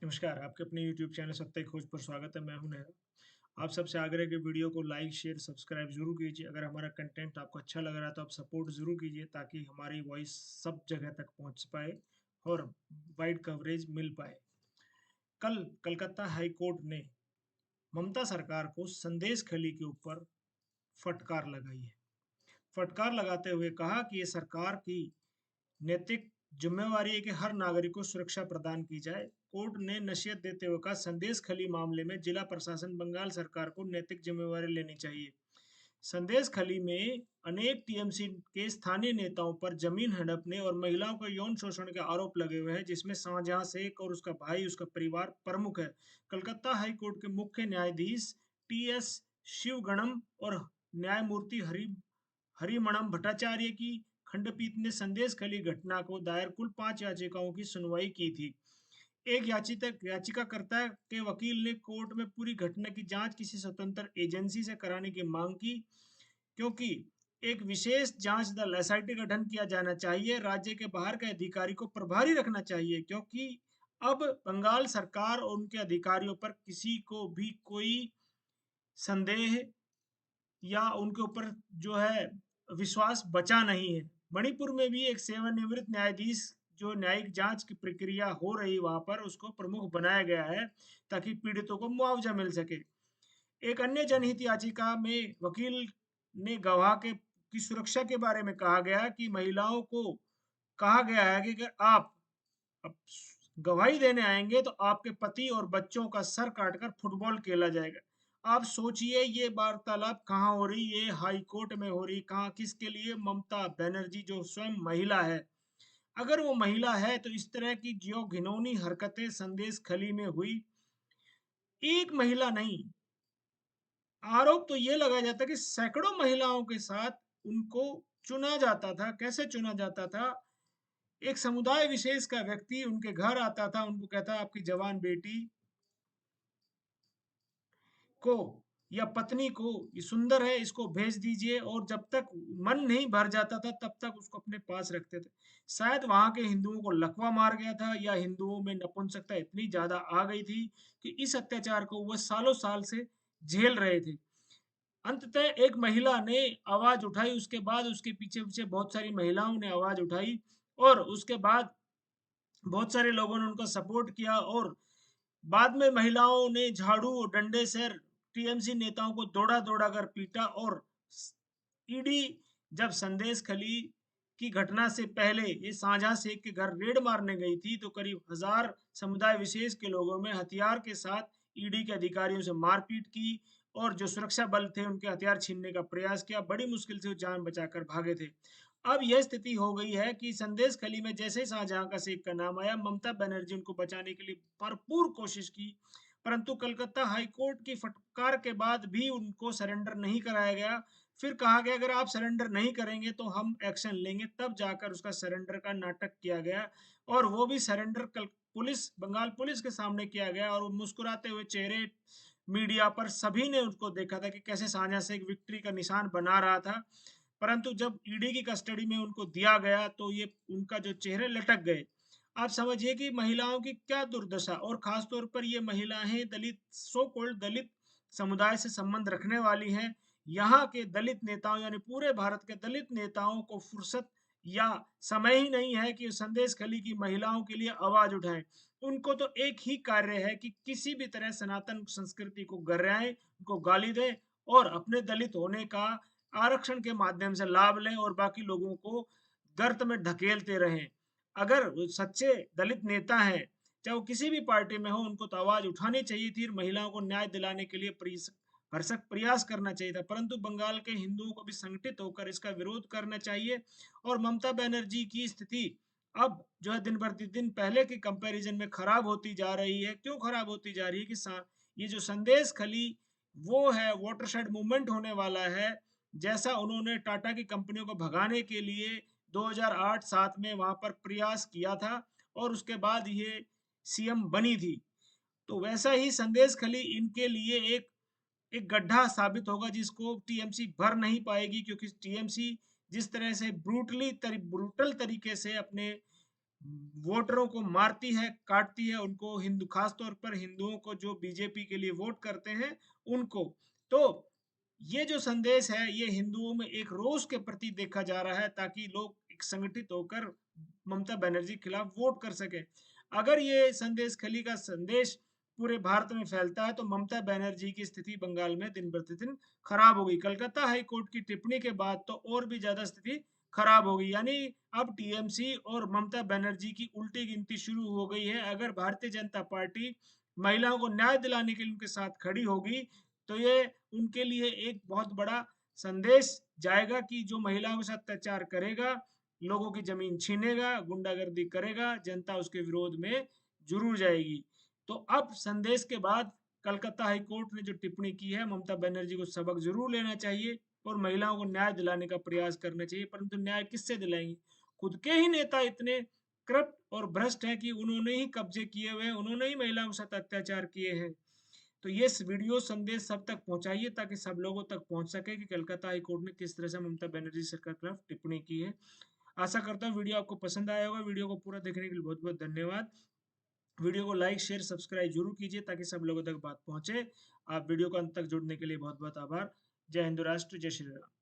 नमस्कार, आपके अपने YouTube चैनल सत्य खोज पर स्वागत है। मैं हूं नेहा। आप सबसे आग्रह है कि वीडियो को लाइक, शेयर, सब्सक्राइब जरूर कीजिए। अगर हमारा कंटेंट आपको अच्छा लग रहा है तो आप सपोर्ट जरूर कीजिए ताकि हमारी वॉइस सब जगह तक पहुंच पाए और वाइड कवरेज मिल पाए। कल कलकत्ता हाई कोर्ट ने ममता सरकार को संदेश खली के ऊपर फटकार लगाई है। फटकार लगाते हुए कहा कि ये सरकार की नैतिक जिम्मेवारी है कि हर नागरिक को सुरक्षा प्रदान की जाए। कोर्ट ने नसीहत देते हुए कहा, संदेश खली मामले में जिला प्रशासन बंगाल सरकार को नैतिक जिम्मेवारी लेनी चाहिए। संदेश खली में अनेक टीएमसी के स्थानीय नेताओं पर जमीन हड़पने और महिलाओं का यौन शोषण के आरोप लगे हुए हैं, जिसमें शाहजहां शेख और उसका भाई, उसका परिवार प्रमुख है। कलकत्ता हाई कोर्ट के मुख्य न्यायाधीश टीएस शिवगणम और न्यायमूर्ति हरिमणम भट्टाचार्य की खंडपीठ ने संदेश खली घटना को दायर कुल 5 याचिकाओं की सुनवाई की थी। एक याचिकाकर्ता के वकील ने कोर्ट में पूरी घटना की जांच किसी स्वतंत्र एजेंसी से कराने की मांग की, क्योंकि एक विशेष जांच दल एसआईटी का गठन किया जाना चाहिए। राज्य के बाहर के अधिकारी को प्रभारी रखना चाहिए, क्योंकि अब बंगाल सरकार और उनके अधिकारियों पर किसी को भी कोई संदेह या उनके ऊपर जो है विश्वास बचा नहीं है। मणिपुर में भी एक सेवानिवृत्त न्यायाधीश जो न्यायिक जांच की प्रक्रिया हो रही वहां पर उसको प्रमुख बनाया गया है ताकि पीड़ितों को मुआवजा मिल सके। एक अन्य जनहित याचिका में वकील ने गवाह के की सुरक्षा के बारे में कहा गया कि महिलाओं को कहा गया है कि अगर आप अब गवाही देने आएंगे तो आपके पति और बच्चों का सर काटकर फुटबॉल खेला जाएगा। आप सोचिए ये वार्तालाप कहाँ हो रही, ये हाई कोर्ट में हो रही, कहाँ, किसके लिए? ममता बनर्जी जो स्वयं महिला है। अगर वो महिला है तो इस तरह की जो घिनौनी हरकतें संदेश खली में हुई, एक महिला नहीं, आरोप तो ये लगाया जाता है कि सैकड़ों महिलाओं के साथ उनको चुना जाता था। कैसे चुना जाता था? एक समुदाय विशेष का व्यक्ति उनके घर आता था, उनको कहता आपकी जवान बेटी को या पत्नी को ये सुंदर है, इसको भेज दीजिए, और जब तक मन नहीं भर जाता था तब तक उसको अपने पास रखते थे। शायद वहां के हिंदुओं को लकवा मार गया था या हिंदुओं में नपुंसकता इतनी ज्यादा आ गई थी कि इस अत्याचार को वह सालों साल से झेल रहे थे। अंततः एक महिला ने आवाज उठाई, उसके बाद उसके पीछे पीछे बहुत सारी महिलाओं ने आवाज उठाई, और उसके बाद बहुत सारे लोगों ने उनका सपोर्ट किया, और बाद में महिलाओं ने झाड़ू और डंडे से टीएमसी नेताओं को दौड़ा दौड़ा कर पीटा। और ईडी जब संदेश खली की घटना से पहले ये शाहजहां शेख के घर रेड मारने गई थी तो करीब 1000 समुदाय विशेष के लोगों में हथियार के साथ ईडी के अधिकारियों से मारपीट की, और जो सुरक्षा बल थे उनके हथियार छीनने का प्रयास किया। बड़ी मुश्किल से वो जान बचाकर भागे थे। अब यह स्थिति हो गई है कि संदेश खली में जैसे ही शाहजहां का शेख का नाम आया, ममता बनर्जी उनको बचाने के लिए भरपूर कोशिश की, परंतु कलकत्ता हाई कोर्ट की फटकार के बाद भी उनको सरेंडर नहीं कराया गया। फिर कहा गया अगर आप सरेंडर नहीं करेंगे तो हम एक्शन लेंगे, तब जाकर उसका सरेंडर का नाटक किया गया, और वो भी सरेंडर कल पुलिस बंगाल पुलिस के सामने किया गया। और वो मुस्कुराते हुए चेहरे मीडिया पर सभी ने उसको देखा था कि कैसे शाहजहां शेख विक्ट्री का निशान बना रहा था, परंतु जब ईडी की कस्टडी में उनको दिया गया तो ये उनका जो चेहरे लटक गए। आप समझिए कि महिलाओं की क्या दुर्दशा, और खास तौर पर ये महिलाएं दलित, सो कॉल्ड दलित समुदाय से संबंध रखने वाली हैं। यहाँ के दलित नेताओं यानी पूरे भारत के दलित नेताओं को फुर्सत या समय ही नहीं है कि संदेश खली की महिलाओं के लिए आवाज उठाएं। उनको तो एक ही कार्य है कि किसी भी तरह सनातन संस्कृति को गर्राएं, उनको गाली दें, और अपने दलित होने का आरक्षण के माध्यम से लाभ लें और बाकी लोगों को गर्त में ढकेलते रहें। अगर सच्चे दलित नेता हैं, चाहे वो किसी भी पार्टी में हो, उनको तो आवाज उठानी चाहिए थी, महिलाओं को न्याय दिलाने के लिए भरसक प्रयास करना चाहिए था। परंतु बंगाल के हिंदुओं को भी संगठित होकर इसका विरोध करना चाहिए। और ममता बनर्जी की स्थिति अब जो है दिन प्रतिदिन पहले के कंपैरिजन में खराब होती जा रही है। क्यों खराब होती जा रही है? कि ये जो संदेश खली वो है, वाटरशेड मूवमेंट होने वाला है। जैसा उन्होंने टाटा की कंपनियों को भगाने के लिए 2008-7 में वहां पर प्रयास किया था, और उसके बाद ये सीएम बनी थी, तो वैसा ही संदेश खली इनके लिए एक एक गड्ढा साबित होगा जिसको टीएमसी भर नहीं पाएगी, क्योंकि टीएमसी जिस तरह से ब्रूटल तरीके से अपने वोटरों को मारती है, काटती है, उनको हिंदू खास तौर पर हिंदुओं को जो बीजेपी के लिए वोट करते हैं उनको। तो ये जो संदेश है ये हिंदुओं में एक रोष के प्रति देखा जा रहा है ताकि लोग एक संगठित होकर ममता बनर्जी के खिलाफ वोट कर सके। अगर ये संदेश खली का संदेश पूरे भारत में फैलता है तो ममता बनर्जी की स्थिति बंगाल में दिन प्रतिदिन खराब होगी। कलकत्ता हाई कोर्ट की टिप्पणी के बाद तो और भी ज्यादा स्थिति खराब होगी। यानी अब टीएमसी और ममता बनर्जी की उल्टी गिनती शुरू हो गई है। अगर भारतीय जनता पार्टी महिलाओं को न्याय दिलाने के लिए उनके साथ खड़ी होगी तो ये उनके लिए एक बहुत बड़ा संदेश जाएगा कि जो महिलाओं के साथ अत्याचार करेगा, लोगों की जमीन छीनेगा, गुंडागर्दी करेगा, जनता उसके विरोध में जरूर जाएगी। तो अब संदेश के बाद कलकत्ता हाई कोर्ट ने जो टिप्पणी की है, ममता बनर्जी को सबक जरूर लेना चाहिए और महिलाओं को न्याय दिलाने का प्रयास करना चाहिए। परंतु न्याय किससे दिलाएंगे? खुद के ही नेता इतने करप्ट और भ्रष्ट हैं कि उन्होंने ही कब्जे किए हुए हैं, उन्होंने ही महिलाओं के साथ अत्याचार किए हैं। तो ये वीडियो संदेश सब तक पहुंचाइए ताकि सब लोगों तक पहुंच सके कि कलकत्ता हाई कोर्ट ने किस तरह से ममता बनर्जी सरकार के खिलाफ टिप्पणी की है। आशा करता हूँ वीडियो आपको पसंद आया होगा। वीडियो को पूरा देखने के लिए बहुत बहुत धन्यवाद। वीडियो को लाइक शेयर सब्सक्राइब जरूर कीजिए ताकि सब लोगों तक बात पहुंचे। आप वीडियो को अंत तक जुड़ने के लिए बहुत बहुत आभार। जय हिंद राष्ट्र, जय श्री राम।